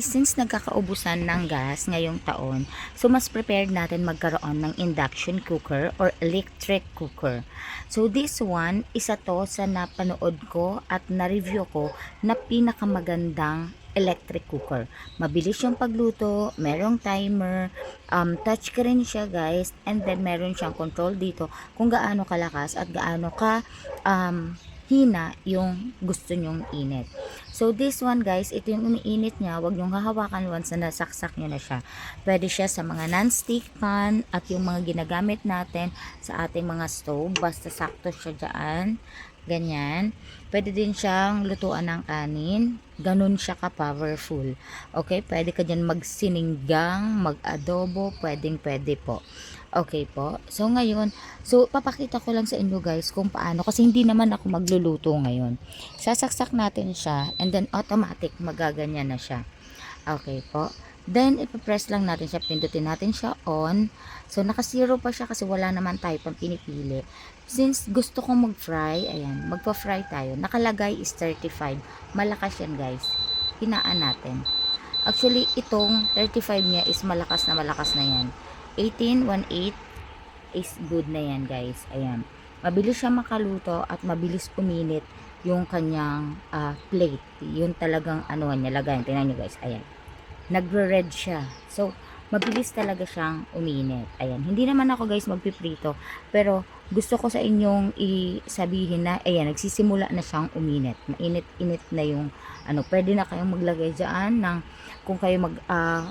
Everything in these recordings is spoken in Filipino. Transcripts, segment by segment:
guys, since nagkakaubusan ng gas ngayong taon, so mas prepared natin magkaroon ng induction cooker or electric cooker. So this one, isa to sa napanood ko at na-review ko na pinakamagandang electric cooker. Mabilis yung pagluto, merong timer, touchscreen siya guys, and then meron siyang control dito kung gaano kalakas at gaano ka hina yung gusto nyong init. So this one guys, ito yung umiinit niya, wag nyong hahawakan once na nasaksak nyo na siya. Pwede siya sa mga non-stick pan at yung mga ginagamit natin sa ating mga stove, basta sakto siya dyan. Ganyan. Pwede din siyang lutuan ng kanin. Ganun siya ka-powerful. Okay? Pwede ka dyan magsininggang, mag-adobo. Pwede po. Okay po. So, ngayon, papakita ko lang sa inyo guys kung paano. Kasi hindi naman ako magluluto ngayon. Sasaksak natin siya and then automatic magaganyan na siya. Okay po. Then, ipapress lang natin siya. Pindutin natin siya on. So, naka-zero pa siya kasi wala naman tayo pang pinipili. Since gusto kong mag-fry, ayan, magpa-fry tayo. Nakalagay is 35. Malakas yan, guys. Hinaan natin. Actually, itong 35 niya is malakas na yan. 18, 1/8 is good na yan, guys. Ayan. Mabilis siya makaluto at mabilis uminit yung kanyang plate. Yung talagang ano niya, lagayan. Tingnan nyo, guys. Ayan. Nagre-red siya. So, mabilis talaga siyang uminit. Ayan. Hindi naman ako guys magpiprito. Pero, gusto ko sa inyong isabihin na, ayan, nagsisimula na siyang uminit. Mainit-init na yung, pwede na kayong maglagay dyan ng, kung kayo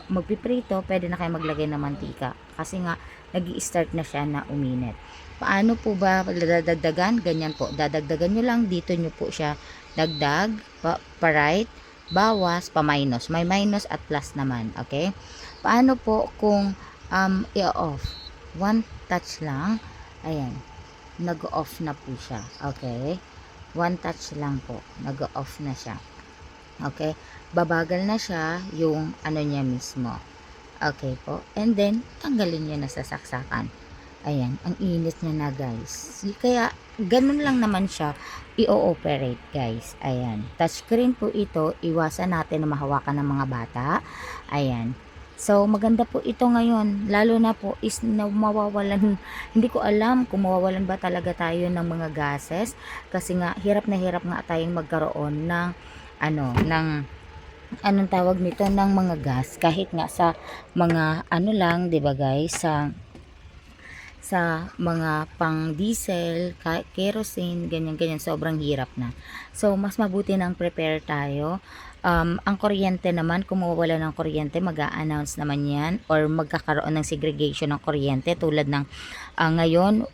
magpiprito, pwede na kayong maglagay ng mantika. Kasi nga, nag-i-start na siya na uminit. Paano po ba dadagdagan? Ganyan po. Dadagdagan nyo lang. Dito nyo po siya dagdag, pa-right, bawas, pa-minus. May minus at plus naman. Okay? Paano po kung i-off? One touch lang. Ayan. Nag-off na po siya. Okay? One touch lang po. Nag-off na siya. Okay? Babagal na siya yung niya mismo. Okay po. And then, tanggalin niya na sa saksakan. Ayan. Ang init niya na guys. Kaya, ganun lang naman siya i-ooperate guys. Ayan. Touchscreen po ito. Iwasan natin na mahawakan ng mga bata. Ayan. So, maganda po ito ngayon. Lalo na po is na mawawalan, hindi ko alam kung mawawalan ba talaga tayo ng mga gases. Kasi nga, hirap na hirap nga tayong magkaroon ng, anong tawag nito, ng mga gas. Kahit nga sa mga, lang, 'di ba guys, sa mga pang diesel, kerosene, ganyan, sobrang hirap na. So, mas mabuti nang prepare tayo. Ang kuryente naman, kung mawawala ng kuryente, mag-a-announce naman yan or magkakaroon ng segregation ng kuryente tulad ng ngayon,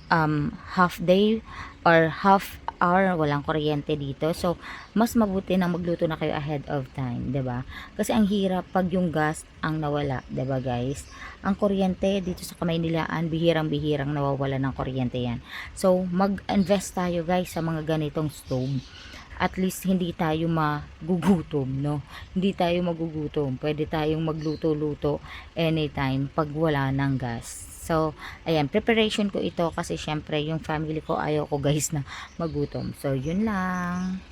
half day or half hour walang kuryente dito. So, mas mabuti na magluto na kayo ahead of time, 'di ba? Kasi ang hirap pag yung gas ang nawala, 'di ba guys? Ang kuryente dito sa Kamaynilaan, bihirang-bihirang nawawala ng kuryente yan. So, mag-invest tayo guys sa mga ganitong stove. At least hindi tayo magugutom, no? Hindi tayo magugutom. Pwede tayong magluto-luto anytime pag wala ng gas. So, ayan, preparation ko ito kasi syempre yung family ko ayaw ko guys na magutom. So, yun lang.